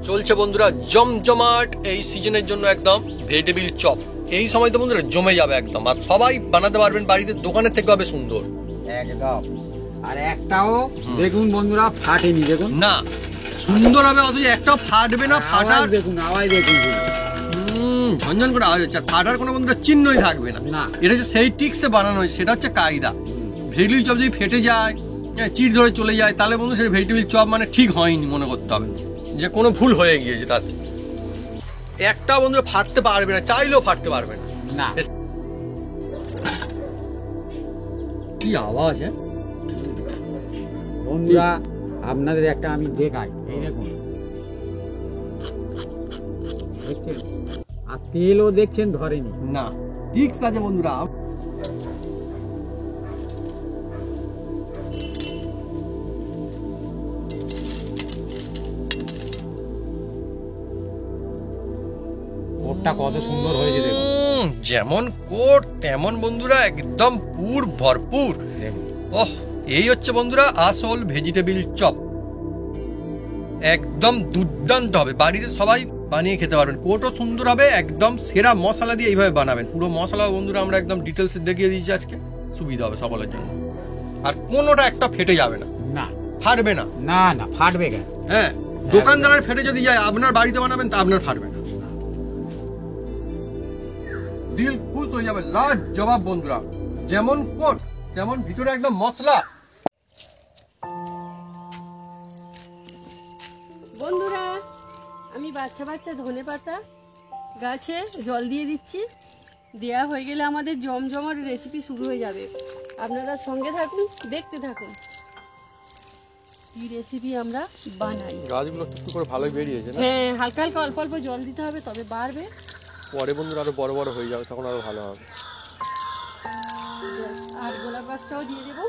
চলছে বন্ধুরা জমজমাট এই সিজনের জন্য একদম ভেজিটেবিল চপ। এই সময় তো বন্ধুরা জমে যাবে একদম, আর সবাই বানাতে পারবেন বাড়িতে, দোকানের থেকে হবে সুন্দর একদম। আর একটাও দেখুন বন্ধুরা ফাটেনি, দেখুন না সুন্দর হবে, অথচ একটাও ফাটবে না। ফাটার দেখুন আওয়াজ দেখুন, ঝনঝন করে আওয়াজ হচ্ছে, আর ফাটার কোনো বন্ধুরা চিহ্নই থাকবে না। এটা হচ্ছে সেই টিক্সে বানানো হয়েছে, সেটা হচ্ছে কায়দা। ভেজিটেবিল চপ যদি ফেটে যায়, চিড় ধরে চলে যায়, তাহলে বন্ধু সেটা ভেজিটেবিল চপ মানে ঠিক হয়নি, মনে করতে হবে যে কোনো ভুল হয়ে গিয়েছে তাতে। একটা বন্ধুরা ফাটতে পারবে না, চাইলেও ফাটতে পারবে না। কি আওয়াজ! হ্যাঁ বন্ধুরা আপনাদের একটা আমি দেখাই, এই দেখুন দেখছেন, আর তেলও দেখছেন ধরেনি। না ঠিক আছে বন্ধুরা। কোটটা কত সুন্দর হয়েছে দেখুন, যেমন কোট তেমন বন্ধুরা একদম পুর ভরপুর। ওহ, এই হচ্ছে বন্ধুরা আসল ভেজিটেবিল চপ, একদম দুর্দান্ত হবে, বাড়িতে সবাই বানিয়ে খেতে পারবেন। কোটও সুন্দর হবে, একদম সেরা মশলা দিয়ে এইভাবে বানাবেন। পুরো মশলা বন্ধুরা আমরা একদম ডিটেলসে দেখিয়ে দিয়েছি আজকে, সুবিধা হবে সকলের জন্য। আর কোনোটা একটা ফেটে যাবে না, না ফাটবে না। না না ফাটবে কেন? হ্যাঁ, দোকানদারের ফেটে যদি যায়, আপনার বাড়িতে বানাবেন তা আপনার ফাটবে না, দিল খুশ হয়ে যাবে। লাজ জবাব বন্ধুরা, যেমন কোট তেমন ভিতরে একদম মশলা। বন্ধুরা আমি বাচ্চা ধনেপাতা গাছে জল দিয়ে দিচ্ছি, দেয়া হয়ে গেলে আমাদের জমজমার রেসিপি শুরু হয়ে যাবে। আপনারা সঙ্গে থাকুন, দেখতে থাকুন কি রেসিপি আমরা বানাই। গাছগুলো একটু করে ভালোই বেরিয়েছে না? হ্যাঁ, হালকা হালকা অল্প অল্প জল দিতে হবে, তবে বাড়বে। পরে বন্ধুরা আরো বড় বড় হয়ে যাবে, তখন আরো ভালো হবে। আর গোলাপ গাছটাও দিয়ে দেবো।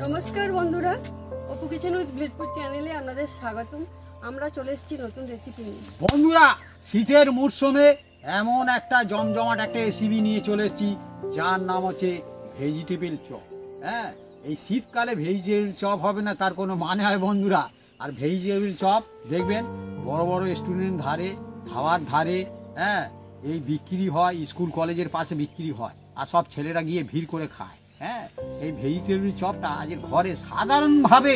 নমস্কার বন্ধুরা, অপু কিচেন উইথ ব্লেডপুর চ্যানেলে আপনাদের স্বাগতম। আমরা চলে এসেছি নতুন রেসিপি নিয়ে। বন্ধুরা শীতের মরশুমে এমন একটা জমজমাট একটা রেসিপি নিয়ে চলে এসেছি, যার নাম হচ্ছে ভেজিটেবিল চপ। হ্যাঁ, এই শীতকালে ভেজিটেবিল চপ হবে না তার কোনো মানে হয় বন্ধুরা? আর ভেজিটেবিল চপ দেখবেন বড় বড় স্টুডেন্ট ধারে, ধাবার ধারে, হ্যাঁ এই বিক্রি হয়, স্কুল কলেজের পাশে বিক্রি হয়, আর সব ছেলেরা গিয়ে ভিড় করে খায়। হ্যাঁ, সেই ভেজিটেবিল চপটা আজ ঘরে সাধারণভাবে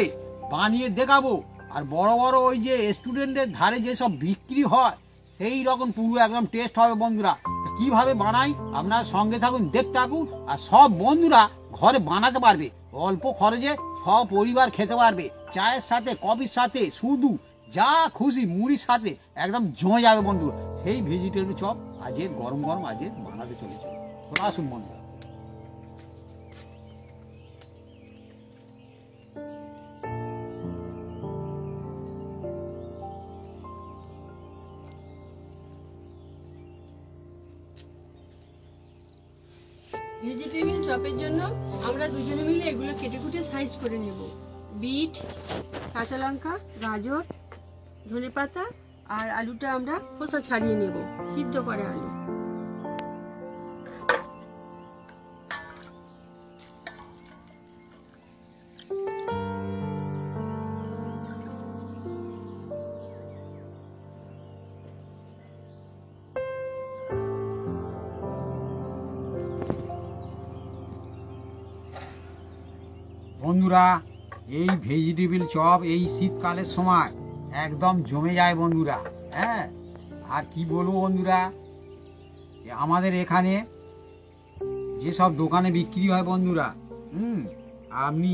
বানিয়ে দেখাবো। আর বড় বড় ওই যে স্টুডেন্টের ধারে যেসব বিক্রি হয়, সেই রকম পুরো একদম টেস্ট হবে বন্ধুরা। কিভাবে বানাই আপনারা সঙ্গে থাকুন, দেখতে থাকুন। আর সব বন্ধুরা ঘরে বানাতে পারবে, অল্প খরচে সব পরিবার খেতে পারবে, চায়ের সাথে, কফির সাথে, শুধু যা খুশি মুড়ির সাথে একদম জমে যাবে বন্ধুরা। সেই ভেজিটেবিল চপ আজকে গরম গরম আজকে বানাতে চলেছে। চলে আসুন বন্ধুরা। ভেজিটেবিল চপের জন্য আমরা দুজনে মিলে এগুলো কেটে কুটে সাইজ করে নেব। বিট, কাঁচা লঙ্কা, গাজর, ধনেপাতা আর আলুটা আমরা খোসা ছাড়িয়ে নেব, সিদ্ধ করে আলু। বন্ধুরা এই ভেজিটেবিল চপ এই শীতকালের সময় একদম জমে যায় বন্ধুরা। হ্যাঁ, আর কি বলবো বন্ধুরা, আমাদের এখানে যেসব দোকানে বিক্রি হয় বন্ধুরা, আপনি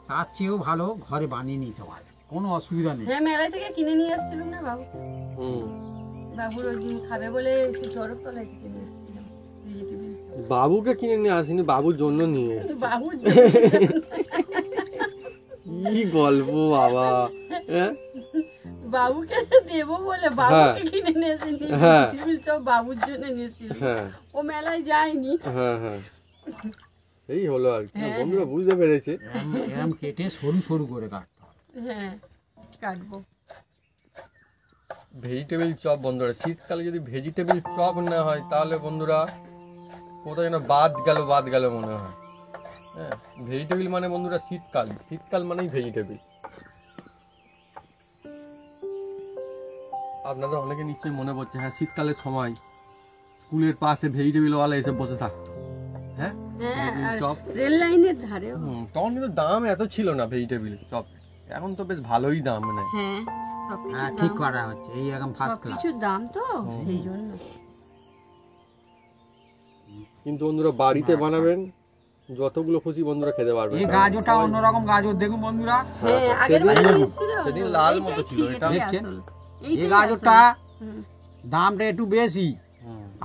তার চেয়েও ভালো ঘরে বানিয়ে নিতে পারেন, কোনো অসুবিধা নেই। হ্যাঁ, মেলা থেকে কিনে নিয়ে আসছিলাম না বাবু, বাবুর ওই দিন খাবে বলে চড়ক তলায় থেকে নিয়ে আসছিলাম ভেজিটেবিল। বাবুকে কিনে নিয়ে আসিনি, বাবুর জন্য নিয়ে। বাবুর কি গল্প বাবা! বাবুকে দেবো বলে বাবুকে কিনে নিয়ে এসেছি, ভেজিটেবিল চপ বাবুর জন্য নিয়েছিল। ও মেলায় যায়নি। সেই হলো আর কি, বন্ধুরা বুঝতে পেরেছে। এরকম কেটে সরু সরু করে কাটতে হবে। হ্যাঁ, কাটবো। ভেজিটেবিল চপ বন্ধুরা, শীতকালে যদি ভেজিটেবিল চপ না হয় তাহলে বন্ধুরা কোথাও যেন বাদ গেল মনে হয়। হ্যাঁ, ভেজিটেবিল মানে বন্ধুরা শীতকাল মানেই ভেজিটেবিল। আপনাদের অনেকে নিশ্চয়ই মনে পড়ছে, হ্যাঁ শীতকালের সময় স্কুলের পাশে ভেজিটেবিল ওয়ালা এসে বসে থাকতো। হ্যাঁ, আর চপ রেল লাইনের ধারেও। তখন কিন্তু দাম এত ছিল না ভেজিটেবিল চপ, এখন তো বেশ ভালোই দাম নেয়। হ্যাঁ, সবকিছুর হ্যাঁ, দাম। ঠিক করা হচ্ছে, এই রকম ফার্স্ট ক্লাস। সবকিছুর দাম তো সেই জন্য। কিন্তু বন্ধুরা বাড়িতে বানাবেন, যতগুলো খুশি বন্ধুরা খেতে পারবেন। এই গাজরটা অন্যরকম গাজর দেখুন বন্ধুরা, হ্যাঁ, আগের বার সেদিন- এসেছিল, সেদিন লাল এইটাই মতো ছিল, ঠিক, এটা এটাই দেখছেন? আসল। এই এইটাই গাজরটা আসল। হুম। দামটা একটু বেশি,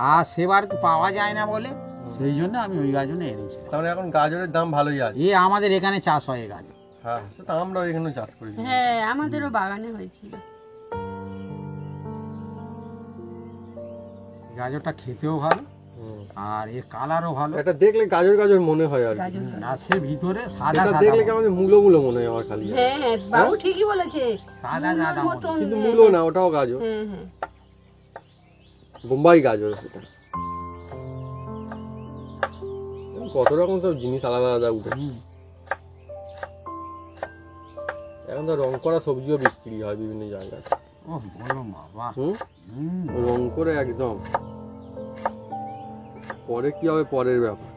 আর সেবার তো পাওয়া যায় না বলে সেই জন্য আমি ওই গাজর এনেছি। তাহলে এখন গাজরের দাম ভালোই আছে। এ আমাদের এখানে চাষ হয় এই গাজর। হ্যাঁ, সেটা আমরাও এখানে চাষ করি। হ্যাঁ, আমাদেরও বাগানে হয়েছিল। এই গাজরটা খেতেও ভালো আর এর কালারও ভালো, এটা দেখলে গাজর মনে হয় আর কি। গাজর। আর সে ভিতরে সাদা এটা সাদা দেখলে কেমন মূলো মনে হয় আমার খালি। হ্যাঁ, বাবু ঠিকই বলেছে। সাদা মূলোর সাদা মতন, কিন্তু হ্যাঁ, মূলো না, ওটাও গাজর, হ্যাঁ, হ্যাঁ। বোম্বাই গাজর সেটা। কত রকম সব জিনিস আলাদা উঠেছে। এখন তো রং করা সবজিও বিক্রি হয় বিভিন্ন জায়গায়। ও বলো বাবা, রং করে একদম। পরে কি হবে পরের ব্যাপার।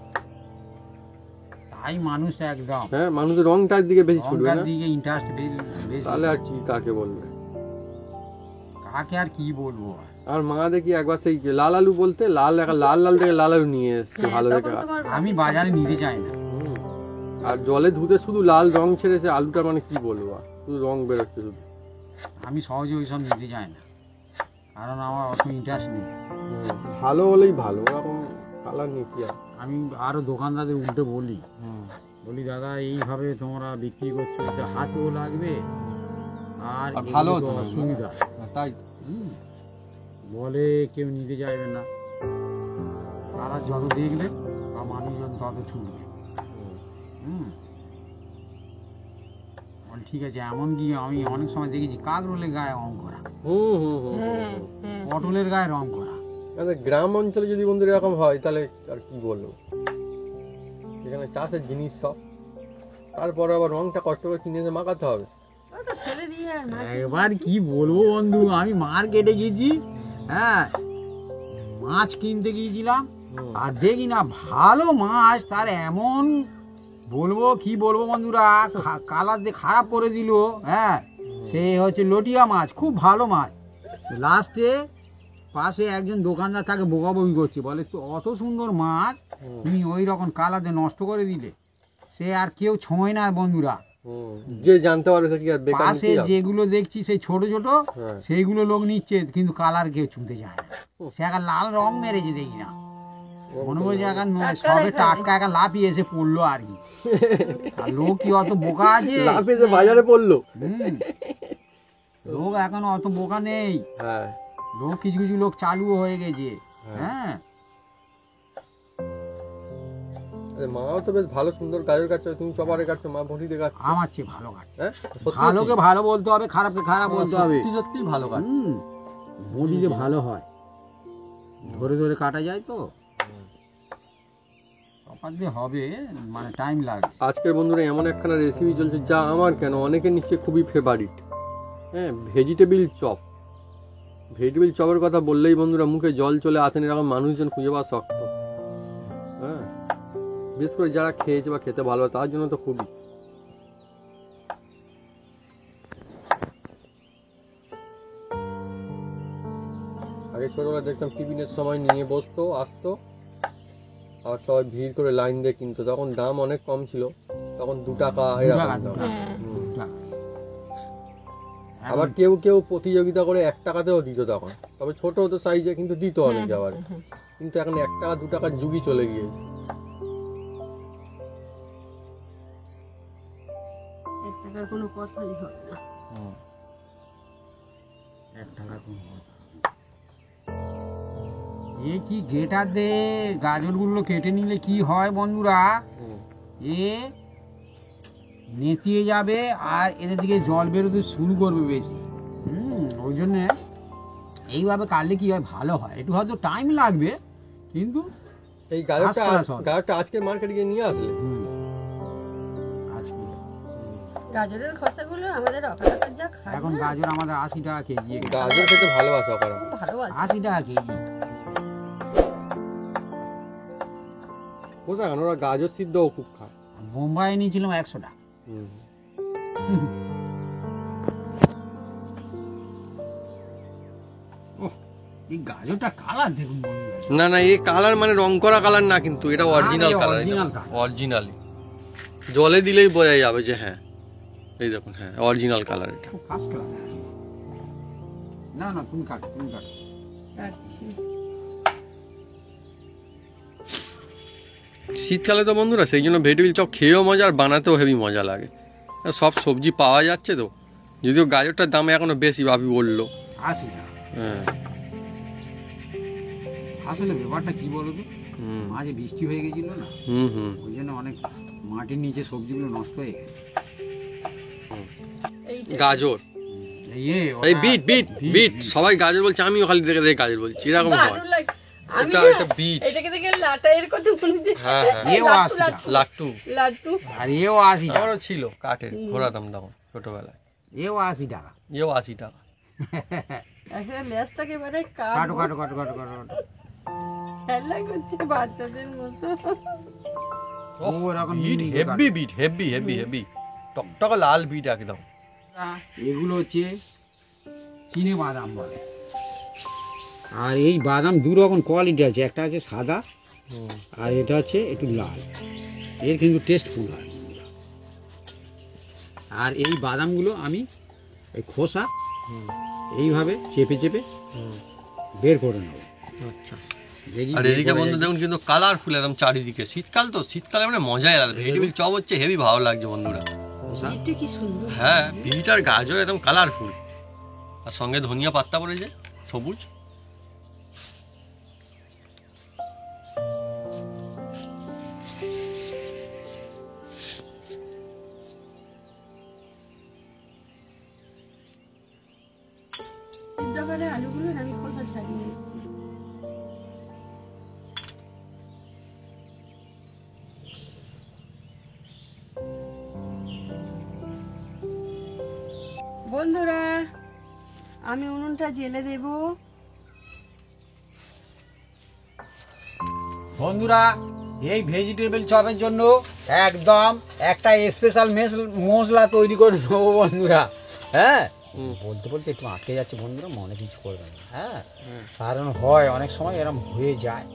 তাই মানুষ একদম হ্যাঁ, মানুষের রংটার দিকে বেশি ছুটবে রংটার না, দিকে ইন্টারেস্ট বেশি। তাহলে আর কি কাকে বলবে। কাকে আর কি বলবো। আর মা দেখি একবার সেই যে লাল আলু বলতে লাল থেকে লাল আলু নিয়ে এসছে হ্যাঁ, ভালো তখন দেখে। তোমার আমি বাজারে নিতে চাই না, আর জলে ধুতে শুধু লাল রং ছেড়েছে আলুটা, মানে কি বলবো আর, শুধু রং বেরোচ্ছে শুধু। আমি সহজে ওই সব নিতে চাই না, কারণ আমার অত ইন্টারেস্ট নেই। ভালো হলেই ভালো, ওরকম কালার নেই কি আর। আমি আরো দোকানদারদের উল্টে বলি দাদা এইভাবে তোমরা বিক্রি করছো, এটা হাতও লাগবে আর আর ভালো এগুলো তো হতো না। অসুবিধা। তাই বলে কেউ নিতে চাইবে না, তারা যত দেখবে বা মানুষজন তত ছুটবে। বল ঠিক আছে, এমনকি আমি অনেক সময় দেখেছি কাকরোলের গায়ে রং করা, হ্যাঁ, হ্যাঁ। পটলের গায়ে রং করা। গ্রাম অঞ্চলে যদি বন্ধুরা এরকম হয় তাহলে আর কি বলবো, এখানে চাষের জিনিস সব, তারপরে আবার রংটা কষ্ট করে কিনে এসে মাখাতে হবে। ও তো ফেলে দিয়ে আর মাছ। এবার কি বলবো বন্ধু, আমি মার্কেটে গেছি, হ্যাঁ মাছ কিনতে গিয়েছিলাম, আর দেখি না ভালো মাছ, তার এমন কি বলবো বন্ধুরা, কালার দিয়ে খারাপ করে দিল। হ্যাঁ, সে হচ্ছে লটিয়া মাছ, খুব ভালো মাছ। লাস্টে পাশে একজন দোকানদার তাকে বকাবকি করছে, বলে তো অত সুন্দর মাছ তুমি ওই রকম কালার দিয়ে নষ্ট করে দিলে। সে আর কেউ ছোঁয় না বন্ধুরা, যে জানতে পারবে সে কি আর বেকার পাশে যেগুলো দেখছি সেই ছোট ছোট, হ্যাঁ। সেইগুলো লোক নিচ্ছে, কিন্তু কালার কেউ ছুঁতে যায় না। সে একটা লাল রং মেরেছে দেখি না, মনে করছে সবে টাটকা একটা লাফিয়ে এসে পড়লো আর কি। আর লোক কি অত বোকা আছে, লাফিয়ে বাজারে পড়লো। লোক এখন অত বোকা নেই, হ্যাঁ, লোক কিছু কিছু লোক চালুও হয়ে গেছে। হ্যাঁ, মাও তো বেশ ভালো সুন্দর গাজর কাটছো, তুমি চপারে কাটছো, মা ভটিতে কাটছো। আমার চেয়ে ভালো কাটে। হ্যাঁ, ভালোকে ভালো বলতে হবে, খারাপকে খারাপ বলতে হবে। সত্যি ভালো কাট। বডিতে ভালো হয়, ধরে ধরে কাটা যায় তো, চপার দিয়ে হবে, মানে টাইম লাগে। আজকের বন্ধুরা এমন একখানা রেসিপি চলছে যা আমার কেন অনেকের নিশ্চয়ই খুবই ফেভারিট। হ্যাঁ, ভেজিটেবিল চপ। ভেজিটেবিল চপের কথা বললেই বন্ধুরা মুখে জল চলে আসেন, এরকম মানুষজন খুঁজে পাওয়া শক্ত। হ্যাঁ, বিশেষ করে যারা খেয়েছে বা খেতে ভালো তার জন্য তো খুবই। আগে ছোটবেলা দেখতাম টিফিনের সময় নিয়ে বসতো, আসতো, আর সবাই ভিড় করে লাইন দিয়ে কিনতো। তখন দাম অনেক কম ছিল, তখন 2 টাকা এরকম দাম। আবার কেউ কেউ প্রতিযোগিতা করে 1 টাকাতেও দিত তখন, তবে ছোট হতো সাইজে, কিন্তু দিত অনেক আবার। কিন্তু এখন 1 টাকা 2 টাকার যুগই চলে গিয়েছে। 1 টাকার কোনো কথাই হবে না। 1 টাকা কোনো কথা। এ কি গেটার দে গাজরগুলো কেটে নিলে কি হয় বন্ধুরা, এ নেতিয়ে যাবে আর এদের দিকে জল বেরোতে শুরু করবে বেশি। ওই জন্যে এইভাবে কাটলে কি হয়, ভালো হয়। একটু হয়তো টাইম লাগবে, কিন্তু এই গাজরটা আজকে আসো। গাজরটা আজকে মার্কেটে গিয়ে নিয়ে আসলে? আজকে গাজরের খোসাগুলো আমাদের অকালাকার যা খায় এখন না, গাজর আমাদের 80 টাকা কেজি, গাজর খেতে ভালোবাসে অপারা। খুব ভালো আছে। 80 টাকা কেজি। কোথায় ওরা গাজর সিদ্ধও খুব খায়। বোম্বাই নিয়েছিলাম 100 টাকা। এই গাজরটা কালার দেখুন বন্ধুরা। না না, এই কালার মানে রং করা কালার না, কিন্তু এটা অরিজিনাল এই কালার। original colour। অরিজিনালি জলে দিলেই বোঝা যাবে যে হ্যাঁ, এই দেখুন, হ্যাঁ অরিজিনাল কালার এটা। খুব ফাস্ট কালার। না না, তুমি কাটো, তুমি কাটো। কাটছি। শীতকালে তো বন্ধুরা সেই জন্য ভেজিটেবিল চপ খেয়েও মজা আর বানাতেও হেভি মজা লাগে। সব সবজি পাওয়া যাচ্ছে তো, যদিও গাজরটার দাম এখনো বেশি ভাবি বললো। 80 টাকা। হ্যাঁ। আসলে ব্যাপারটা কি বলো তো, হুম মাঝে বৃষ্টি হয়ে গেছিল না, হুম হুম। ওই জন্য অনেক মাটির নিচে সবজিগুলো নষ্ট হয়ে গেছে। এইটা গাজর, এই বিট বিট বিট, সবাই গাজর বলছে, আমিও খালি দেখে দেখে গাজর বলছি, এরকম হয়। দারুণ লাগে। আমি এটা না, একটা বিট। এটাকে দেখে লাটাইয়ের কথা মনে হচ্ছে। হ্যাঁ হ্যাঁ, এও লাট্টু, 80 টাকা। লাট্টু, লাট্টু। লাট্টু। আর এও 80 টাকা। আমারও ছিল কাঠের, ঘোরাতাম তখন ছোটবেলায়। এও 80 টাকা। এও 80 টাকা। একটা লেজটাকে এবারে কাটো কাটবো। কাটো কাটো কাটো কাটো কাটো। খেলা করছে বাচ্চাদের মতো। ও এরকম বিট মিহি heavy, beet heavy heavy heavy, টকটকে লাল বিট একদম। এগুলো হচ্ছে চিনে বাদাম বলে। আর এই বাদাম দু রকম কোয়ালিটি আছে, একটা আছে সাদা আর এটা হচ্ছে একটু লাল। এর কিন্তু টেস্টফুল হয়। আর এই বাদামগুলো আমি এই খোসা এইভাবে চেপে চেপে বের করে নেব। আচ্ছা। দেখি আর বের এদিকে করা বন্ধু যায় কি? দেখুন কিন্তু কালারফুল একদম চারিদিকে। শীতকাল তো, শীতকালে মানে মজাই আলাদা। ভেজিটেবিল চপ হচ্ছে হেভি ভালো লাগছে বন্ধুরা। খোসা এটা কি সুন্দর। হ্যাঁ, বিট আর গাজর একদম কালারফুল, আর সঙ্গে ধনিয়া পাতা পড়েছে সবুজ। সিদ্ধ করে আলুগুলো আমি খোসা ছাড়িয়ে নিচ্ছি। বন্ধুরা, আমি উনুনটা জেলে দেব। বন্ধুরা, এই ভেজিটেবল চপের জন্য একদম একটা স্পেশাল মশলা তৈরি করে নেবো বন্ধুরা। হ্যাঁ, বলতে বলতে একটু আটকে যাচ্ছে বন্ধুরা, মনে কিছু করবে না। হ্যাঁ, কারণ হয় অনেক সময় এরকম হয়ে যায়।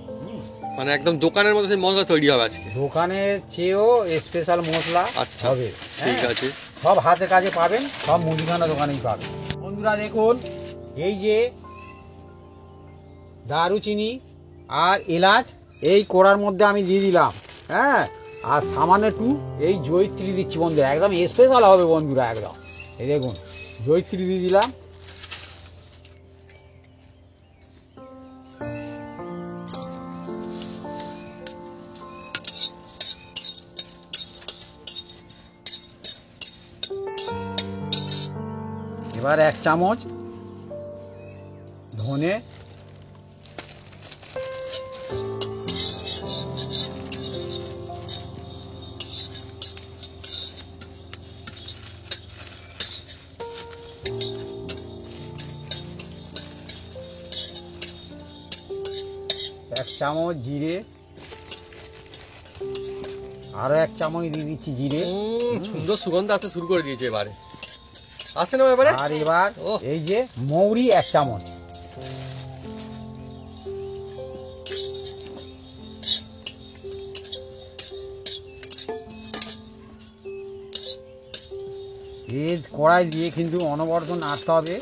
মানে একদম দোকানের মতো সেই মশলা তৈরি হবে আজকে। দোকানের চেয়েও স্পেশাল মশলা আচ্ছা, হবে। ঠিক হ্যাঁ, আছে। সব হাতে কাজে পাবেন, সব মুদিখানা দোকানেই পাবেন। বন্ধুরা দেখুন, এই যে দারুচিনি আর এলাচ এই কোড়ার মধ্যে আমি দিয়ে দিলাম। হ্যাঁ, আর সামান্য একটু এই জয়িত্রী দিচ্ছি বন্ধুরা, একদম স্পেশাল হবে বন্ধুরা একদম। এই দেখুন, জয়িত্রী দিয়ে দিলাম। এবার 1 চামচ ধনে, এক চামচ জিরে, আরো 1 চামচ দিয়ে দিচ্ছি জিরে। সুন্দর সুগন্ধ আসতে শুরু করে দিয়েছে এবারে। আসছে না এবারে? আর এবার ওহ। এই যে মৌরি 1 চামচ। এই কড়াই দিয়ে কিন্তু অনবরত নাড়তে হবে,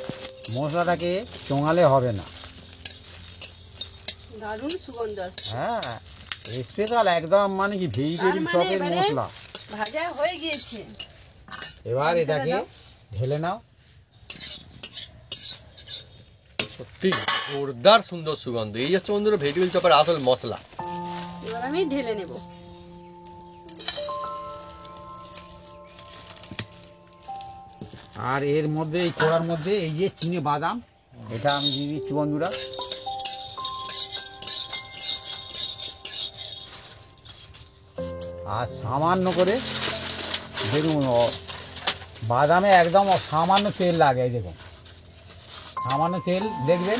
মশলাটাকে চোঙালে হবে না। দারুণ সুগন্ধ আসছে। হ্যাঁ, স্পেশাল একদম, মানে কি ভেজিটেবল তার মানে চপের এবারে মশলা। ভাজা হয়ে গিয়েছে। এবার মশলাটা এটাকে দাও। ঢেলে নাও। সত্যি জোরদার সুন্দর সুগন্ধ। এই হচ্ছে বন্ধুরা ভেজিটেবিল চপের আসল মশলা। এবার আমি ঢেলে নেব। আর এর মধ্যে এই কড়ার মধ্যে এই যে চিনে বাদাম, এটা আমি দিয়ে দিচ্ছি বন্ধুরা। আর সামান্য করে দেখুন বাদামে একদম সামান্য তেল লাগে, এই দেখুন সামান্য তেল দেখবেন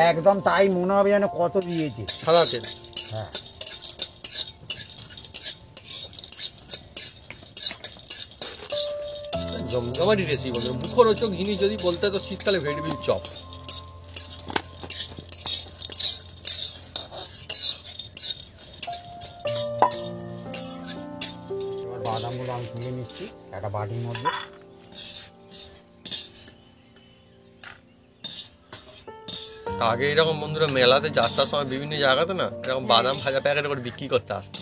একদম তাই মনে হবে যেন কত দিয়েছে সাদা তেল। হ্যাঁ জমজমাটি রেসিপি বন্ধুরা, মুখরোচক জিনিস যদি বলতে তো শীতকালে ভেজিটেবিল চপ। এবার বাদামগুলো আমি তুলে নিচ্ছি একটা বাটির মধ্যে। আগে এরকম বন্ধুরা মেলাতে যাত্রার সময় বিভিন্ন জায়গাতে না এরকম বাদাম ভাজা প্যাকেট করে বিক্রি করতে আসতো।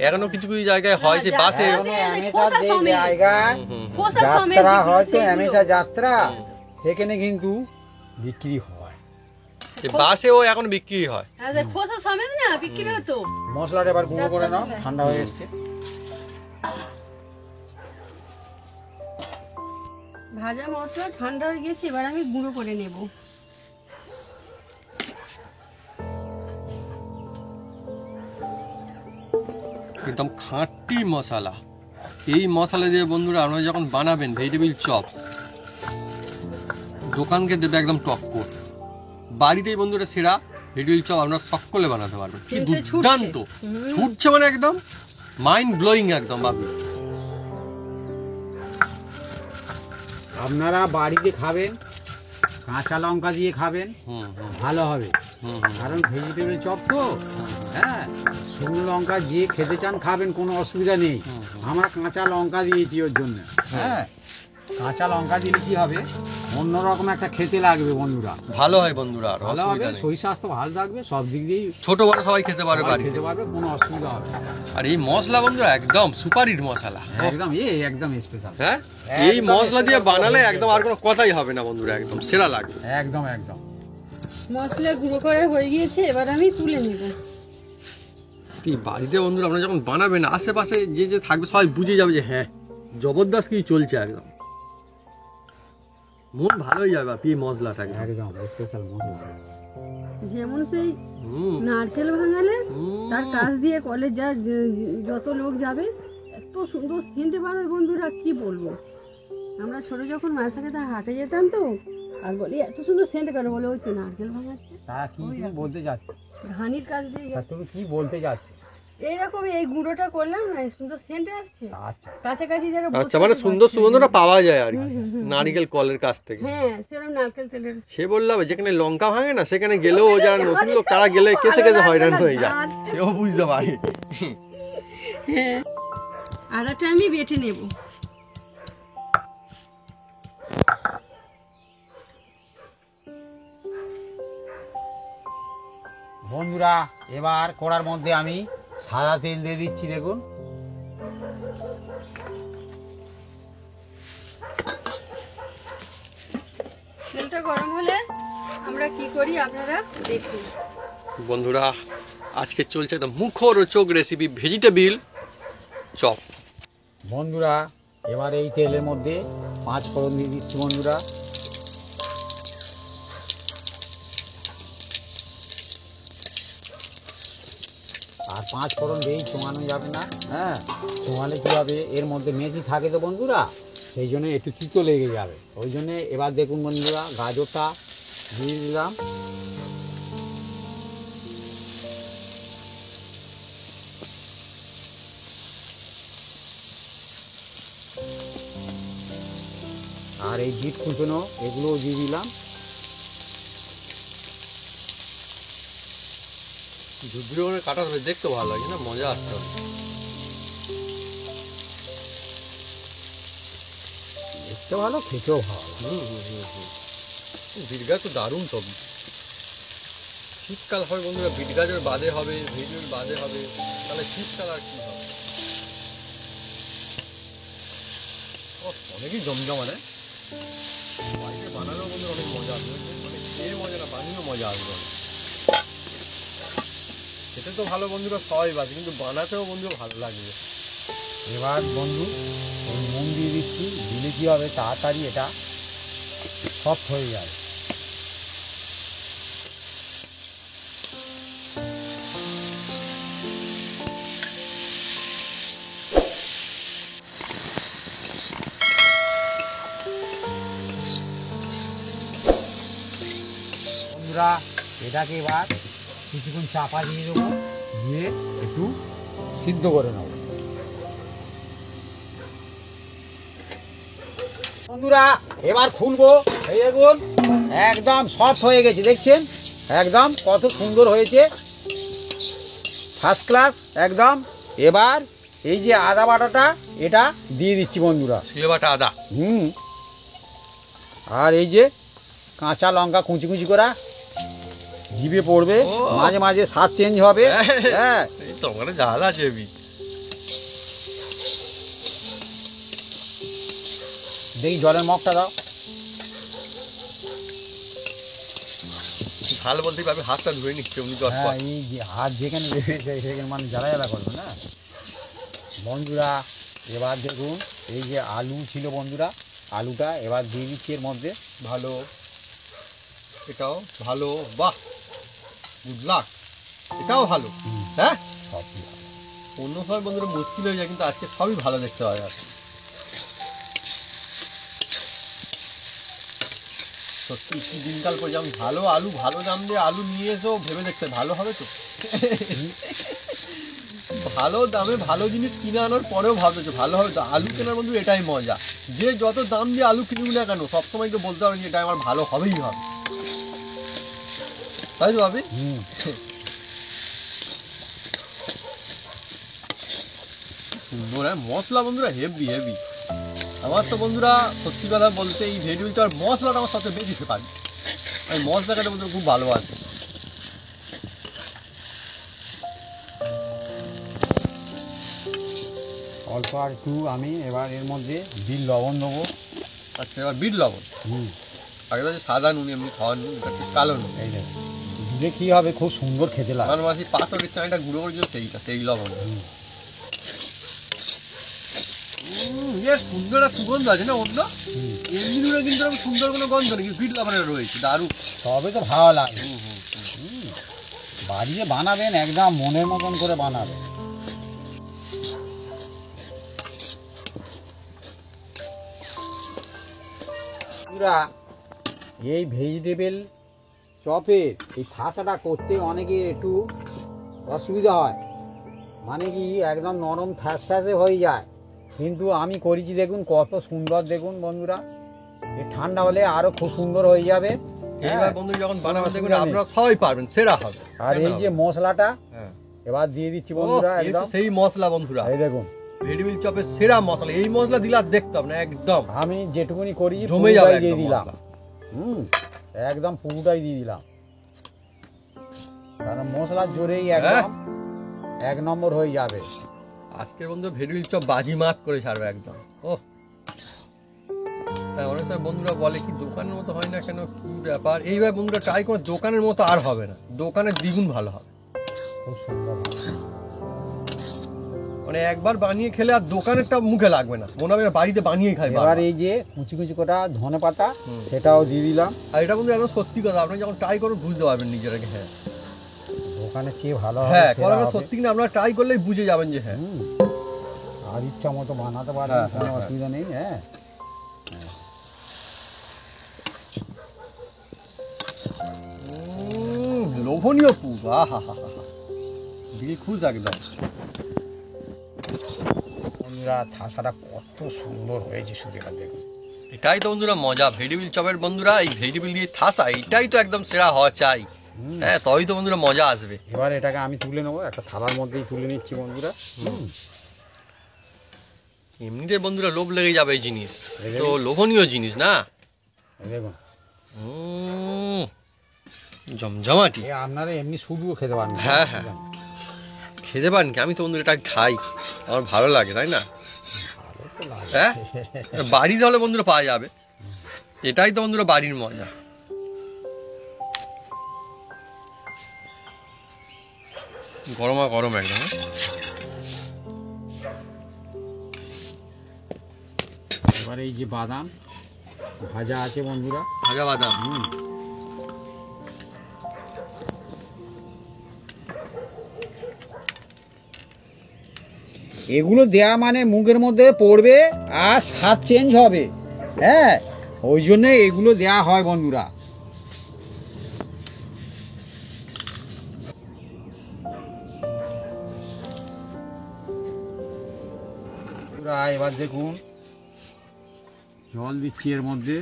এখনো কিছু কিছু জায়গায় হয় যে বাসে যাত্রা হয়তো হমেশা যাত্রা সেখানে কিন্তু বিক্রি হয়, বাসেও এখন বিক্রি হয়। খোসা সমেত না বিক্রি হতো। মশলাটা এবার গুঁড়ো করে নাও, ঠান্ডা হয়ে এসছে। ভাজা মশলা ঠান্ডা হয়ে গেছে, এবার আমি গুঁড়ো করে নেব। একদম খাঁটি মশলা। এই মশলা দিয়ে বন্ধুরা আপনারা যখন বানাবেন ভেজিটেবিল চপ, দোকানকে দেবে একদম টক্কর। বাড়িতেই বন্ধুরা সেরা ভেজিটেবিল চপ আপনারা সকলে বানাতে পারবেন। কি দুর্দান্ত ছুটছে, মানে একদম মাইন্ড ব্লোয়িং একদম ভাবি। আপনারা বাড়িতে খাবেন, কাঁচা লঙ্কা দিয়ে খাবেন, ভালো হবে। কারণ ভেজিটেবিল চপ তো, হ্যাঁ শুকনো লঙ্কা যে খেতে চান খাবেন, কোনো অসুবিধা নেই। আমরা কাঁচা লঙ্কা দিয়েছি ওর জন্য। হ্যাঁ কাঁচা লঙ্কা দিলে কি হবে, অন্যরকম একটা খেতে লাগবে বন্ধুরা, ভালো হয় বন্ধুরা, আর ভালো হবে, অসুবিধা নেই। শরীর স্বাস্থ্য ভালো থাকবে, সব দিক দিয়েই ছোট বড় সবাই খেতে পারবে, বাড়িতে খেতে পারবে, কোনো অসুবিধা হবে না। আর এই মশলা বন্ধুরা একদম সুপার হিট মশলা, একদম একদম স্পেশাল। হ্যাঁ এই মশলা দিয়ে বানালে একদম আর কোনো কথাই হবে না বন্ধুরা, একদম সেরা লাগবে। একদম একদম মশলা গুঁড়ো করা হয়ে গিয়েছে, এবার আমি তুলে নেব। বাড়িতে বন্ধুরা আপনারা যখন বানাবেন, আশেপাশে যে যে থাকবে সবাই বুঝে যাবে যে হ্যাঁ জবরদস্ত কি চলছে, একদম মন ভালো হয়ে যাবে আপনি এই মশলাটাকে। একদম স্পেশাল মশলা। যেমন সেই নারকেল ভাঙালে তার কাছ দিয়ে কলেজ যত লোক যাবে, এত সুন্দর সেন্ট বার হয় বন্ধুরা, কি বলবো। আমরা ছোট যখন মায়ের সাথে হাটে যেতাম তো, আর বলি এত সুন্দর সেন্ট কেন, বলে ওই তো নারকেল ভাঙাচ্ছে। তা কি তুমি বলতে যাচ্ছ, ধানির কাছ দিয়ে তুমি কি বলতে যাচ্ছ? এইরকম এই গুঁড়োটা করলাম না, সুন্দর সেন্ট আসছে। কাছাকাছি যারা আচ্ছা, মানে সুন্দর সুগন্ধটা পাওয়া যায় আর কি নারকেল কলের কাছ থেকে। হ্যাঁ সেরকম নারকেল তেলের। সে বললাম যেখানে লঙ্কা ভাঙে না, সেখানে গেলেও যারা নতুন লোক তারা গেলে কেসে কেসে হয়রান হয়ে যায়, সেও বুঝতে পারে। হ্যাঁ আদাটা আমি বেটে নেব। বন্ধুরা এবার কড়ার মধ্যে আমি সাদা তেল দিয়ে দিচ্ছি, দেখুন। তেলটা গরম হলে আমরা কি করি আপনারা দেখুন। বন্ধুরা আজকে চলছে একটা মুখরোচক রেসিপি ভেজিটেবিল চপ। বন্ধুরা এবার এই তেলের মধ্যে 5 ফোড়ন দিয়ে দিচ্ছি বন্ধুরা। আর 5 ফোড়ন দিয়েই চোঙানো যাবে না, হ্যাঁ চোঙালে কী হবে, এর মধ্যে মেথি থাকে তো বন্ধুরা, সেই জন্য একটু তিতো লেগে যাবে। ওই জন্যে এবার দেখুন বন্ধুরা গাজরটা দিয়ে দিলাম। আর এই বিট কুচনো এগুলোও দিয়ে দিলাম। ঝুড়ঝুড়ি করে কাটা ধরে দেখতে ভালো লাগে না, মজা আসছে। দেখতে ভালো, খেতেও ভালো। বিট গাছ তো দারুণ সবজি। শীতকাল হবে বন্ধুরা, বিট গাছের বাদে হবে, ভেজিটেবিল বাদে হবে, তাহলে শীতকাল আর কি হবে। অনেকই জমজমানে, বাড়িতে বানালেও বন্ধুরা অনেক মজা আসবে, মানে খেয়ে মজা না বানিয়েও মজা আসবে। খেতে তো ভালো বন্ধুরা সবাই বাজে, কিন্তু বানাতেও বন্ধু ভালো লাগবে। এবার বন্ধু ওই নুন দিয়ে দিচ্ছি, দিলে কী হবে তাড়াতাড়ি এটা সফট হয়ে যায়। এটাকে এবার কিছুক্ষণ চাপা দিয়ে দেবো, দিয়ে একটু সিদ্ধ করে নেব। বন্ধুরা এবার খুলবো, এই দেখুন একদম সফট হয়ে গেছে, দেখছেন একদম কত সুন্দর হয়েছে, ফার্স্ট ক্লাস একদম। এবার এই যে আদা বাটাটা এটা দিয়ে দিচ্ছি বন্ধুরা, শিলে বাটা আদা। আর এই যে কাঁচা লঙ্কা কুচি কুচি করা, জিভে পড়বে, ও। মাঝে মাঝে স্বাদ চেঞ্জ হবে। হ্যাঁ এই তো ওখানে ঝাল আছে হেবি। দেখি জলের মগটা দাও। ঝাল বলতেই পারবে, হাতটা ধুয়ে নিচ্ছে উনি দশ হ্যাঁ এই যে হাত যেখানে লেগেছে সেখানে মানে জ্বালা জ্বালা করবে না বন্ধুরা। এবার দেখুন এই যে আলু ছিল বন্ধুরা, আলুটা এবার দিয়ে দিচ্ছি এর মধ্যে। ভালো, এটাও ভালো, বাহ গুড লাক, এটাও ভালো। হ্যাঁ সব অন্য সময় বন্ধুরা মুশকিল হয়ে যায়, কিন্তু আজকে সবই ভালো দেখতে পাওয়া যাচ্ছে। সত্যি কি দিনকাল পর যেমন ভালো আলু, ভালো দাম দিয়ে আলু নিয়ে এসো, ভেবে দেখতে ভালো হবে তো। ভালো দামে ভালো জিনিস কিনে আনার পরেও ভাবতেছো ভালো হবে তো। আলু কেনার বন্ধু এটাই মজা, যে যত দাম দিয়ে আলু কিনুক না কেন সবসময় তো বলতে পারেন যে এটা আমার ভালো হবেই হবে, তাই তো ভাবি। সুন্দর মশলা বন্ধুরা, হেভি হেভি। আমার তো বন্ধুরা সত্যি কথা বলতে এই ভেজিটেবিল চপ মশলাটা আমার সবচেয়ে বেশি খেতে পারি, আমি মশলা খেতে বন্ধুরা খুব ভালোবাসি। অল্প আর একটু আমি এবার এর মধ্যে বিট লবণ দেবো। আচ্ছা এবার বিট লবণ, আগে তো সাদা নুন এমনি খাওয়ার নুন, এটা ঠিক কালো নুন। এই দেখো দিলে কী হবে, খুব সুন্দর খেতে লাগে। আমার মাসি পাথরের চাঁটা গুঁড়ো করেছিল সেইটা, সেই লবণ। এর সুন্দর একটা সুগন্ধ আছে না অন্য, এমনি নুনে কিন্তু আমি সুন্দর কোনো গন্ধ নেই, বিট লবণের রয়েছে দারুণ। তবে তো ভালো লাগে। বাড়িতে বানাবেন একদম মনের মতন করে বানাবেন। এই ভেজিটেবল চপের এই ঠাসাটা করতে অনেকের একটু অসুবিধা হয়, মানে কি একদম নরম ফ্যাস ফ্যাসে হয়ে যায়, কিন্তু আমি করেছি দেখুন কত সুন্দর, দেখুন বন্ধুরা এই ঠান্ডা হলে আরো খুব সুন্দর হয়ে যাবে। এইবার বন্ধু যখন বানাবেন দেখবেন আপনারা সবাই পারবেন, সেরা হবে। আর এই যে মশলাটা হ্যাঁ এবার দিয়ে দিচ্ছি বন্ধুরা, এই তো একদম সেই মশলা বন্ধুরা, এই দেখুন ভেজিটেবিল চপের সেরা মশলা। এই মশলা দিলে আর দেখতে হবে না, একদম আমি যেটুকুনি করি জমে যাবে পুরোটাই দিয়ে একদম দিলাম। মশলা। একদম পুরোটাই দিয়ে দিলাম, কারণ মশলার জোরেই একদম এক নম্বর হয়ে যাবে। আজকের বন্ধু ভেজিটেবিল চপ বাজি মাত করে ছাড়বে একদম। ও হ্যাঁ, অনেক সময় বন্ধুরা বলে কি দোকানের মতো হয় না কেন, কি ব্যাপার। এইভাবে বন্ধুরা ট্রাই করে, দোকানের মতো আর হবে না, দোকানের দ্বিগুণ ভালো হবে, খুব সুন্দর হবে। মানে একবার বানিয়ে খেলে আর দোকানেরটা মুখে লাগবে না, মনে হবে বাড়িতে বানিয়ে খাই। এবার এই যে কুচি কুচি কটা ধনে পাতা সেটাও দিয়ে দিলাম। আর এটা বন্ধু একদম সত্যি কথা, আপনি যখন ট্রাই করুন বুঝতে পারবেন নিজেরাকে। হ্যাঁ দোকানের চেয়ে ভালো হবে, হ্যাঁ সেরা কথাটা হবে। সত্যি কিনা আপনারা ট্রাই করলেই বুঝে যাবেন যে হ্যাঁ। আর ইচ্ছা মতো বানাতে পারবেন, হ্যাঁ, কোনো হ্যাঁ, অসুবিধা নেই। হ্যাঁ লোভনীয় পুর, আহা হা হা হা, দিল খুশ একদম। বন্ধুরা ঠাসাটা কত সুন্দর হয়েছে, শুধু এবার দেখুন। এটাই তো বন্ধুরা মজা ভেজিটেবিল চপের বন্ধুরা, এই ভেজিটেবিল দিয়ে ঠাসা এটাই তো একদম সেরা হওয়া চাই। হ্যাঁ তবেই তো বন্ধুরা মজা আসবে। এবার এটাকে আমি তুলে নেবো, একটা থালার মধ্যেই তুলে নিচ্ছি বন্ধুরা। এমনিতে বন্ধুরা লোভ লেগে যাবে এই জিনিস, তো লোভনীয় জিনিস না। দেখুন জমজমাটি। আপনারা এমনি শুধুও খেতে পারেন। হ্যাঁ হ্যাঁ খেতে পারেন কি, আমি তো বন্ধুরা এটা খাই, আমার ভালো লাগে তাই না। হ্যাঁ বাড়িতে হলে বন্ধুরা পাওয়া যাবে, এটাই তো বন্ধুরা বাড়ির মজা। গরমা গরম একদম। এবার এই যে বাদাম ভাজা আছে বন্ধুরা, ভাজা বাদাম, এগুলো দেয়া মানে মুখের মধ্যে পড়বে আর স্বাদ চেঞ্জ হবে। হ্যাঁ ওই জন্য এগুলো দেয়া হয় বন্ধুরা। বন্ধুরা এবার দেখুন জল দিচ্ছি এর মধ্যে,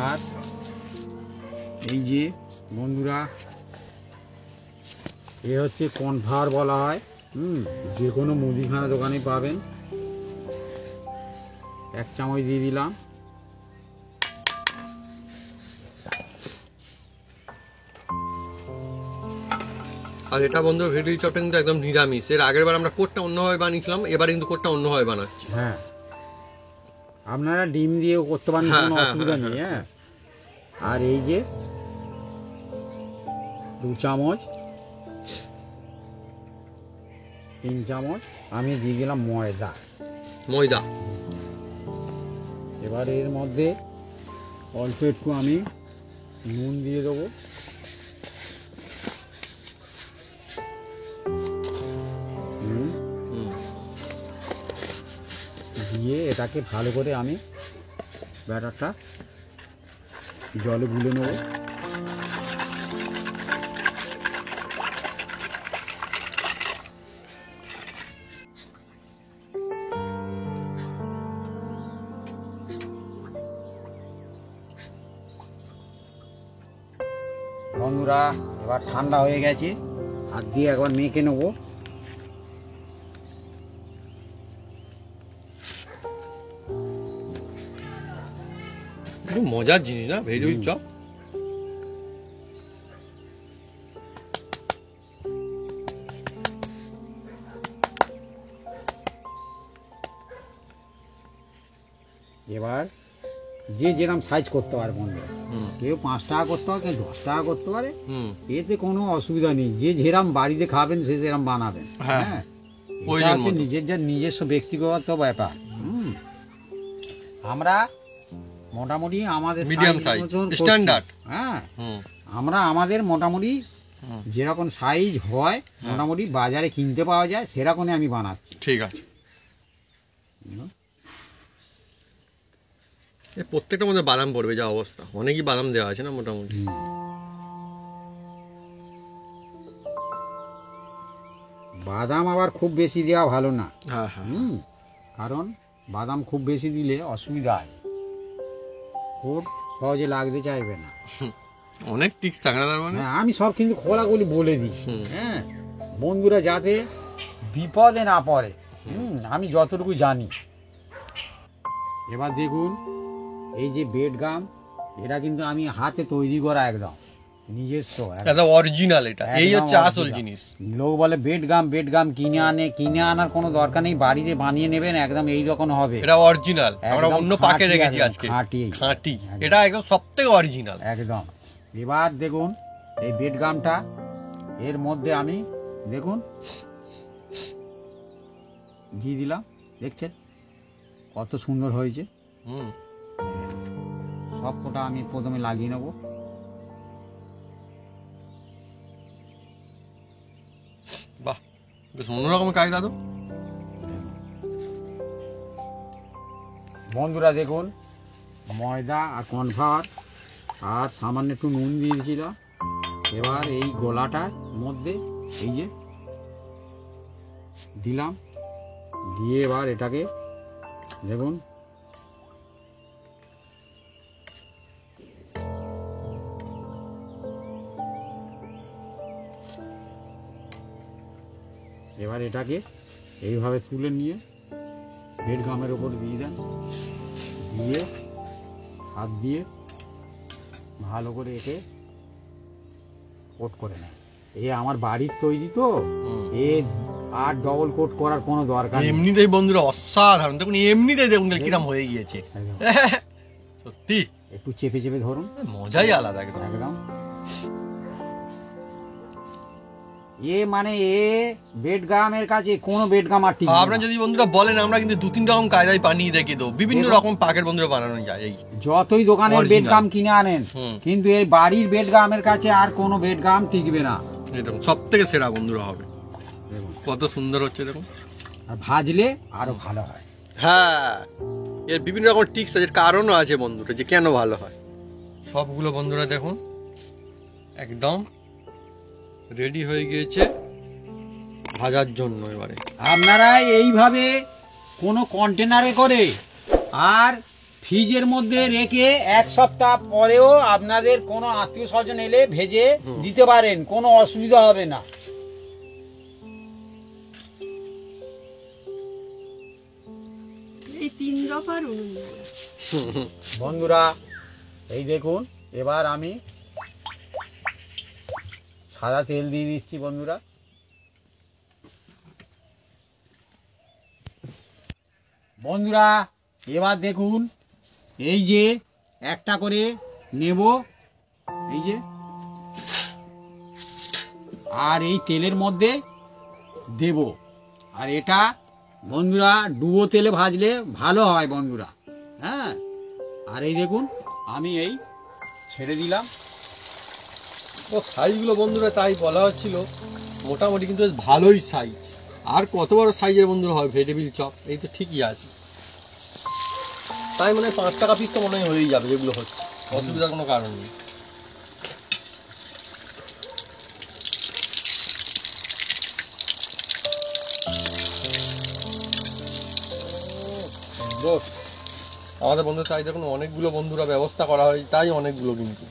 আর এই যে বন্ধুরা এ হচ্ছে কর্নফ্লাওয়ার বলা হয়, যে কোনো মুদিখানা দোকানে পাবেন। 1 চামচ দিয়ে দিলাম। আর এটা বন্ধু ভেটুল চপটা কিন্তু একদম নিরামিষ। এর আগের বার আমরা কোটটা অন্যভাবে বানিয়েছিলাম, এবার কিন্তু কোটটা অন্যভাবে বানাচ্ছি। হ্যাঁ, আপনারা ডিম দিয়েও করতে পারেন, কোনো অসুবিধা নেই। হ্যাঁ, আর এই যে 2 চামচ 3 চামচ আমি দিয়ে দিলাম ময়দা। এবার এর মধ্যে অল্প একটু আমি নুন দিয়ে দেবো। দিয়ে এটাকে ভালো করে আমি ব্যাটারটা জলে গুলে নেব। বন্ধুরা এবার ঠান্ডা হয়ে গেছে, হাত দিয়ে একবার মেখে নেবো। খুব মজার জিনিস না ভেটুল চপ। এবার যে যেরকম সাইজ করতে পারে বন্ধুরা, কেউ 5 টাকা করতে পারে, কেউ 10 টাকা করতে পারে, এতে কোনো অসুবিধা নেই। যে যেরকম বাড়িতে খাবেন সে সেরকম বানাবেন। হ্যাঁ, এটা হচ্ছে নিজস্ব ব্যক্তিগত ব্যাপার। আমরা মোটামুটি আমাদের মিডিয়াম সাইজ স্ট্যান্ডার্ড। হ্যাঁ, আমরা আমাদের মোটামুটি যেরকম সাইজ হয় মোটামুটি বাজারে কিনতে পাওয়া যায় সেরকমই আমি বানাচ্ছি। ঠিক আছে, প্রত্যেকটার মধ্যে বাদাম পড়বে যা অবস্থা, অনেকই বাদাম দেওয়া আছে না মোটামুটি। বাদাম আবার খুব বেশি দেওয়া ভালো না। হ্যাঁ হ্যাঁ, কারণ বাদাম খুব বেশি দিলে অসুবিধা হয়, খুব সহজে লাগতে চাইবে না। অনেক টিক্স থাকে না তার মানে। হ্যাঁ, আমি সব কিন্তু খোলাগুলি বলে দিই। হ্যাঁ, বন্ধুরা যাতে বিপদে না পড়ে, আমি যতটুকু জানি। এবার দেখুন এই যে বেড গাম, এটা কিন্তু আমি হাতে তৈরি করা, একদম নিজস্ব, একদম অরিজিনাল। এটা এই হচ্ছে আসল জিনিস। লোক বলে বেড গাম কিনে আনার কোনো দরকার নেই, বাড়িতে বানিয়ে নেবেন, একদম এই রকম হবে। এটা অরিজিনাল, আমরা অন্য পাকে রেখেছি আজকে, খাঁটি। এটা একদম সবথেকে অরিজিনাল একদম। এবার দেখুন এই বেড গামটা এর মধ্যে আমি দেখুন দিয়ে দিলাম, দেখছেন কত সুন্দর হয়েছে। সব কটা আমি প্রথমে লাগিয়ে নেব। বাহ, বেশ অন্যরকম কায়দা তো। বন্ধুরা দেখুন ময়দা আর কর্নফ্লাওয়ার আর সামান্য একটু নুন দিয়ে দিয়েছিলাম। এবার এই গোলাটার মধ্যে এই যে দিলাম, দিয়ে এবার এটাকে দেখুন এবার এটাকে এইভাবে তুলে নিয়ে বেড গামের ওপর দিয়ে দেন, দিয়ে হাত দিয়ে ভালো করে একে কোট করে নেয়। এ আমার বাড়ির তৈরি তো, এ আর ডবল কোট করার কোনো দরকার নেই। এমনিতেই বন্ধুরা অসাধারণ, দেখুন এমনিতেই দেখুন কিরম হয়ে গিয়েছে সত্যি। একটু চেপে চেপে ধরুন, মজাই আলাদা একদম একদম। এ মানে এ বেড গামের কাছে কোনো বেড গাম আর ঠিক। আপনারা যদি বন্ধুরা বলেন, আমরা কিন্তু 2-3 রকম কায়দায় বানিয়ে দেখিয়ে দেবো, বিভিন্ন রকম পাকের বন্ধুরা বানানো যায়। এই যতই দোকানের বেড গাম কিনে আনেন, কিন্তু এই বাড়ির বেড গামের কাছে আর কোনো বেড গাম টিকবে না। এই দেখুন সব থেকে সেরা বন্ধুরা হবে, কত সুন্দর হচ্ছে দেখুন। আর ভাজলে আরো ভালো হয়। হ্যাঁ, এর বিভিন্ন রকম টিক্স আছে, কারণও আছে বন্ধুরা যে কেন ভালো হয়। সবগুলো বন্ধুরা দেখুন একদম রেডি হয়ে গিয়েছে। ভাজার জন্য এবারে আপনারা এইভাবে কোনো কন্টেনারে করে আর ফ্রিজের মধ্যে রেখে 1 সপ্তাহ পরেও আপনাদের কোনো আত্মীয় স্বজন এলে ভেজে দিতে পারেন, কোনো অসুবিধা হবে না। এই 3 দফার উনুন। বন্ধুরা এই দেখুন, এবার আমি সাদা তেল দিয়ে দিচ্ছি বন্ধুরা। বন্ধুরা এবার দেখুন, এই যে একটা করে নেব, এই যে, আর এই তেলের মধ্যে দেব। আর এটা বন্ধুরা ডুবো তেলে ভাজলে ভালো হয় বন্ধুরা, হ্যাঁ। আর এই দেখুন আমি এই ছেড়ে দিলাম। ও সাইজগুলো বন্ধুরা তাই বলা হচ্ছিল, মোটামুটি কিন্তু বেশ ভালোই সাইজ। আর কত বড় সাইজের বন্ধুরা হয় ভেজিটেবিল চপ? এই তো ঠিকই আছে। তাই মানে 5 টাকা পিস তো মনে হয় হয়েই যাবে, যেগুলো হচ্ছে অসুবিধার কোনো কারণ নেই। আমাদের বন্ধু তাই দেখুন অনেকগুলো বন্ধুরা ব্যবস্থা করা হয়, তাই অনেকগুলো কিন্তু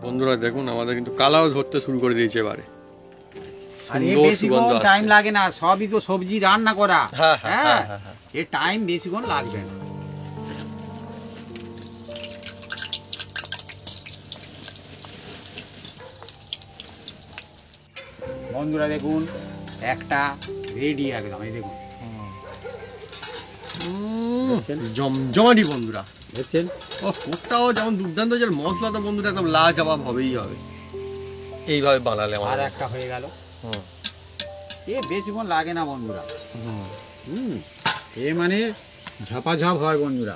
বন্ধুরা দেখুন আমাদের কিন্তু কালাও ধরতে শুরু করে দিয়েছে এবারে। আর এ বেশিক্ষণ টাইম লাগে না, সবই তো সবজি রান্না করা। হ্যাঁ, এ টাইম বেশিক্ষণ লাগবে না। বন্ধুরা দেখুন একটা রেডি একদম, এই দেখুন জমজমাটি বন্ধুরা দেখছেন। ও কোকটাও যেমন দুর্দান্ত, যে মশলা তো বন্ধুরা একদম লাজবাব হবেই হবে এইভাবে বানালে। আর একটা হয়ে গেল। এ বেশিক্ষণ লাগে না বন্ধুরা। এ মানে ঝাপাঝাপ হয় বন্ধুরা।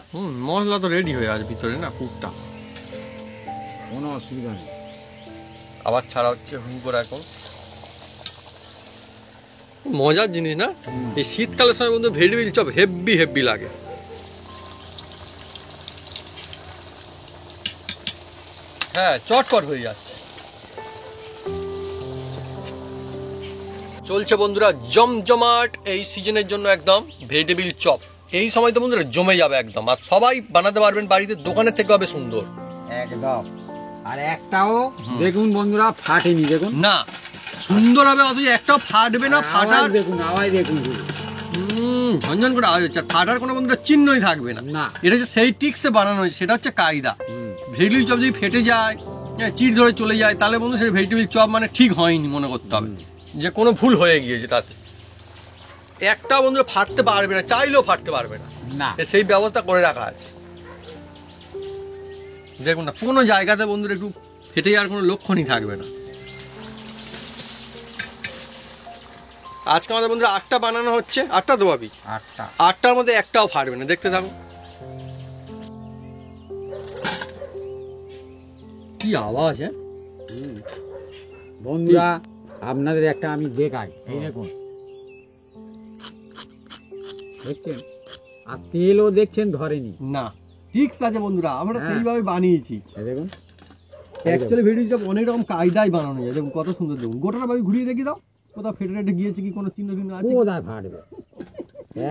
মশলা তো রেডি হয়ে আছে ভিতরে না, কুকটা কোনো অসুবিধা নেই। আবার ছাড়া হচ্ছে হু করে এখন। মজার জিনিস না, এই শীতকালের সময় বন্ধু ভেজিটেবিল চপ হেভি হেভি লাগে। হ্যাঁ চটপট হয়ে যাচ্ছে। চলছে বন্ধুরা জমজমাট এই সিজনের জন্য একদম ভেজিটেবিল চপ। এই সময় তো বন্ধুরা জমে যাবে একদম, আর সবাই বানাতে পারবেন বাড়িতে, দোকানের থেকে হবে সুন্দর একদম। আর একটাও দেখুন বন্ধুরা ফাটেনি, দেখুন না সুন্দর হবে, অথচ একটাও ফাটবে না। ফাটার দেখুন আওয়াজ দেখুন, ঝনঝন করে আওয়াজ হচ্ছে, ফাটার কোনো বন্ধুরা চিহ্নই থাকবে না। এটা হচ্ছে সেই টিক্সে বানানো হয়েছে, সেটা হচ্ছে কায়দা। ভেজিটেবিল চপ যদি ফেটে যায়, চিড় ধরে চলে যায়, তাহলে বন্ধু সেটা ভেজিটেবিল চপ মানে ঠিক হয়নি মনে করতে হবে, যে কোনো ভুল হয়ে গিয়েছে তাতে। একটা বন্ধুরা ফাটতে পারবে না, চাইলেও ফাটতে পারবে না, সেই ব্যবস্থা করে রাখা আছে। দেখুন না কোনো জায়গাতে বন্ধুরা একটু ফেটে যাওয়ার কোনো লক্ষণই থাকবে না। আজকে আমাদের বন্ধুরা 8টা বানানো হচ্ছে, 8টা তো ভাবি, 8টার মধ্যে একটাও ফাটবে না, দেখতে থাকুন। কি আওয়াজ! হ্যাঁ বন্ধুরা আপনাদের একটা আমি দেখাই, এই দেখুন দেখছেন, আর তেলও দেখছেন ধরেনি না, টিক্স আছে বন্ধুরা, আমরা সেইভাবে বানিয়েছি। দেখুন অ্যাকচুয়ালি ভেজিটেবিল চপ অনেক রকম কায়দায় বানানো যায়, দেখুন কত সুন্দর। দেখুন গোটাটা ভাবে ঘুরিয়ে দেখি দাও, কোথাও ফেটে ফেটে গিয়েছে কি, কোনো চিহ্ন চিহ্ন আছে? কোথায় ফাটবে?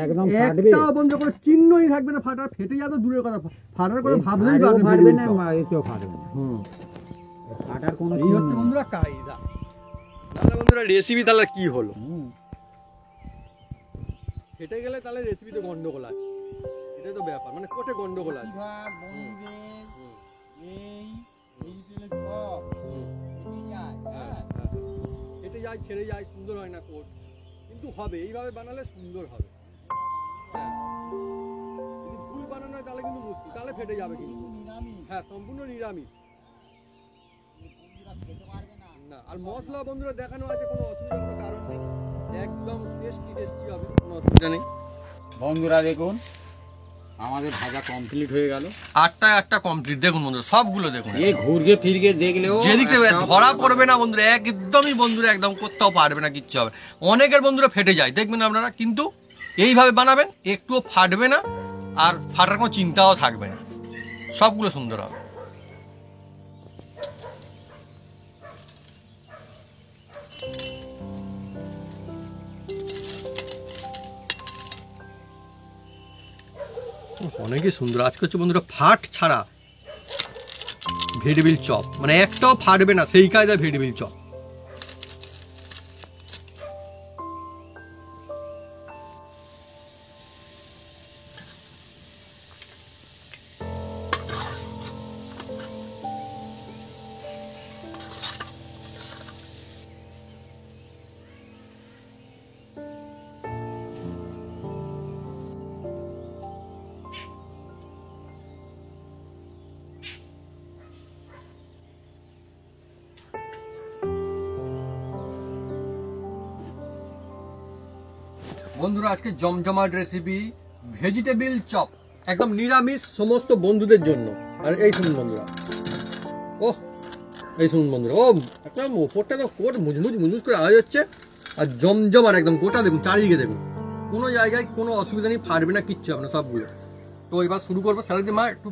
একদম ফাটবে, একটা বন্ধু কোনো চিহ্নই থাকবে না। ফাটার ফেটে যাবে দূরের কথা, ফাটার কথা ভাবলেই ফাটবে না, এতেও ফাটবে না। ফাটার কোনো এই হচ্ছে বন্ধুরা কায়দা। তাহলে বন্ধুরা রেসিপি তাহলে কি হলো? ফেটে গেলে তাহলে রেসিপিতে গন্ডগোল আছে, এটাই তো ব্যাপার, মানে কোটে গন্ডগোল আছে। ফেটে যায়, ছেড়ে যায়, সুন্দর হয় না কোট, কিন্তু হবে এইভাবে বানালে সুন্দর হবে। হ্যাঁ যদি ভুল বানানো হয় তাহলে কিন্তু মুশকিল, তাহলে ফেটে যাবে কিন্তু। হ্যাঁ সম্পূর্ণ নিরামিষ না। আর মশলা বন্ধুরা দেখানো আছে, কোনো অসুবিধার কোনো কারণ নেই, একদম টেস্টি টেস্টি হবে, কোনো অসুবিধা নেই। বন্ধুরা দেখুন আমাদের ভাজা কমপ্লিট হয়ে গেল। 8টা কমপ্লিট, দেখুন বন্ধুরা সবগুলো দেখুন। এই ঘুরগে ফিরগে দেখলেও যেদিক থেকে ধরা পড়বে না বন্ধুরা, একদমই বন্ধুরা একদম কোথাও পারবে না, কিচ্ছু হবে। অনেকের বন্ধুরা ফেটে যায় দেখবেন আপনারা, কিন্তু এইভাবে বানাবেন একটুও ফাটবে না, আর ফাটার কোনো চিন্তাও থাকবে না, সবগুলো সুন্দর হবে। অনেকই সুন্দর। আজকে হচ্ছে বন্ধুরা ফাট ছাড়া ভেজিটেবিল চপ, মানে একটাও ফাটবে না সেই কায়দায় ভেজিটেবিল চপ। বন্ধুরা আজকে জমজমাট রেসিপি ভেজিটেবিল চপ, একদম নিরামিষ সমস্ত বন্ধুদের জন্য। আর এই শুনুন বন্ধুরা, ওহ এই শুনুন বন্ধুরা, ও একদম ওপরটা তো কোট মুজমুজ মুজমুজ করে আওয়াজ হচ্ছে। আর জমজমাট একদম গোটা দেখুন, চারিদিকে দেখুন, কোনো জায়গায় কোনো অসুবিধা নেই, ফাটবে না কিচ্ছু আপনার সবগুলো। তো এবার শুরু করবো স্যালাড দিয়ে। মা একটু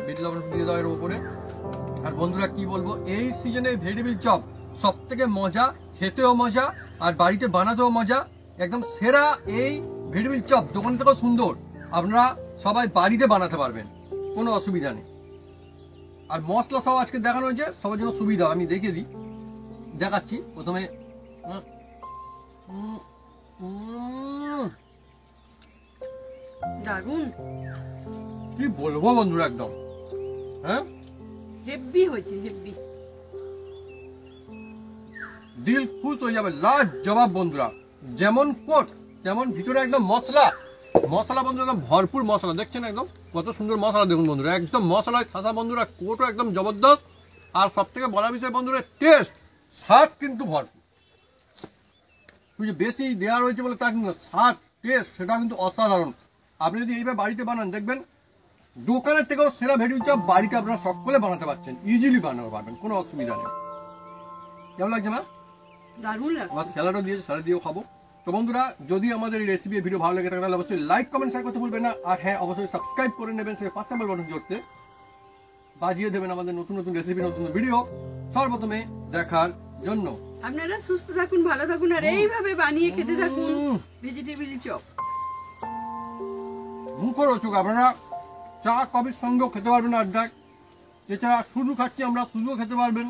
বিট লবণ দিয়ে দাও এর উপরে। আর বন্ধুরা কি বলবো, এই সিজনে ভেজিটেবিল চপ সব থেকে মজা, খেতেও মজা আর বাড়িতে বানাতেও মজা। একদম সেরা এই ভেজিটেবিল চপ, দোকান থেকেও সুন্দর, আপনারা সবাই বাড়িতে বানাতে পারবেন, কোনো অসুবিধা নেই। আর মশলা সব আজকে দেখানো হয়েছে সবার জন্য সুবিধা, আমি দেখিয়ে দিই, দেখাচ্ছি। প্রথমে দারুন, কি বলবো বন্ধুরা, একদম হ্যাঁ হেভি হয়েছে, হেভি। দিল খুশ হয়ে যাবে, লাজ জবাব বন্ধুরা। যেমন কোট তেমন ভিতরে একদম মশলা, মশলা বন্ধুরা একদম ভরপুর মশলা, দেখছেন একদম কত সুন্দর মশলা, দেখুন বন্ধুরা একদম মশলায় খাসা বন্ধুরা, কোটও একদম জবরদস্ত। আর সব থেকে বলা বিষয় বন্ধুরা, টেস্ট স্বাদ কিন্তু ভরপুর। তুই যে বেশি দেওয়া রয়েছে বলে তা কিন্তু স্বাদ টেস্ট সেটা কিন্তু অসাধারণ। আপনি যদি এইভাবে বাড়িতে বানান দেখবেন দোকানের থেকেও সেরা ভেজিটেবিল চপ বাড়িতে আপনারা সকলে বানাতে পারছেন, ইজিলি বানাতে পারবেন, কোনো অসুবিধা নেই। কেমন লাগছে মা? দারুন লাগছে। আবার স্যালাডও দিয়েছে, স্যালাড দিয়েও খাবো। তো বন্ধুরা যদি আমাদের এই রেসিপি ভিডিও ভালো লাগে তাহলে অবশ্যই লাইক কমেন্ট শেয়ার করতে ভুলবেন না। আর হ্যাঁ অবশ্যই সাবস্ক্রাইব করে নেবেন, সে পাশে বেল বাটন জোরতে বাজিয়ে দেবেন আমাদের নতুন নতুন রেসিপি, নতুন ভিডিও সর্বপ্রথমে দেখার জন্য। আপনারা সুস্থ থাকুন, ভালো থাকুন আর এইভাবে বানিয়ে খেতে থাকুন ভেজিটেবিল চপ। মুখরোচক, আপনারা চা কফির সঙ্গেও খেতে পারবেন আড্ডায়। এছাড়া শুধু খাচ্ছি আমরা, শুধুও খেতে পারবেন।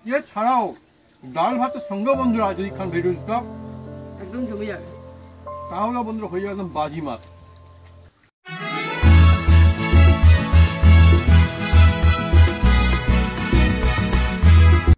এছাড়াও ডাল ভাতের সঙ্গেও বন্ধুরা যদি খান ভেজিটেবিল চপ একদম জমে যাবে, তাহলে বন্ধুরা হয়ে যাবে একদম বাজি মাছ।